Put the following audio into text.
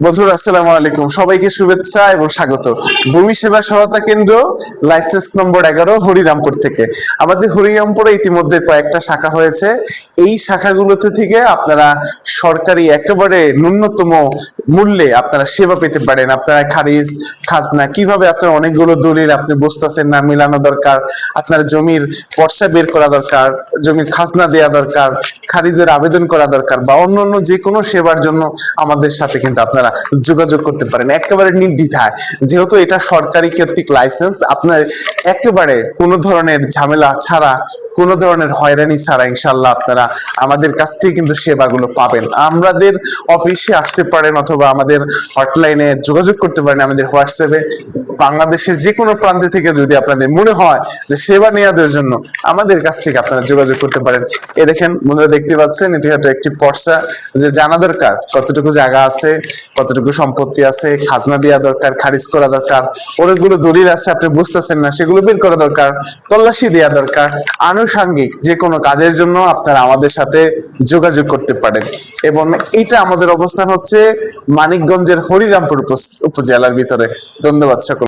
বন্ধুরা আসসালামু আলাইকুম, সবাইকে শুভেচ্ছা এবং স্বাগত। ভূমি সেবা সহায়তা কেন্দ্র, লাইসেন্স নম্বর 11, হরিরামপুর থেকে। আমাদের হরিরামপুরে ইতিমধ্যে কয়েকটা শাখা হয়েছে। এই শাখাগুলোতে থেকে আপনারা সরকারি একেবারে ন্যূনতম মূল্যে আপনারা সেবা পেতে পারেন। আপনারা খারিজ, খাজনা, কিভাবে আপনার অনেকগুলো দলিল আপনি বুঝতেছেন না, মিলানো দরকার, আপনার জমির পর্চা বের করা দরকার, জমির খাজনা দেওয়া দরকার, খারিজের আবেদন করা দরকার, বা অন্যান্য যে কোনো সেবার জন্য আমাদের সাথে কিন্তু আপনারা যোগাযোগ করতে পারেন একেবারে নির্দ্বিধায়। যেহেতু এটা সরকারি কর্তৃক লাইসেন্স, আপনার একেবারে কোনো ধরনের ঝামেলা ছাড়া, কোনো ধরনের হয়রানি ছাড়া ইনশাল্লাহ আপনারা আমাদের কাছ থেকে কিন্তু সেবাগুলো পাবেন। আমাদের অফিসে আসতে পারেন অথবা আমাদের হটলাইনে যোগাযোগ করতে পারেন, আমাদের হোয়াটসঅ্যাপে। বাংলাদেশের যে কোনো প্রান্ত থেকে যদি আপনাদের মনে হয় যে সেবা নেওয়ার জন্য, আমাদের কাছ থেকে আপনারা যোগাযোগ করতে পারেন। এ দেখেন বন্ধুরা, দেখতে পাচ্ছেন এটি হয়তো একটি পর্চা, যে জানা দরকার কতটুকু জায়গা আছে, কতটুকু সম্পত্তি আছে, খাজনা দেওয়া দরকার, খারিজ করা দরকার, অনেকগুলো দলিল আছে আপনি বুঝতেছেন না, সেগুলো বের করা দরকার, তল্লাশি দেওয়া দরকার। আনুষঙ্গিক যে কোনো কাজের জন্য আপনারা আমাদের সাথে যোগাযোগ করতে পারেন। এবং এইটা আমাদের অবস্থান হচ্ছে মানিকগঞ্জের হরিরামপুর উপজেলার ভিতরে। ধন্যবাদ সকল।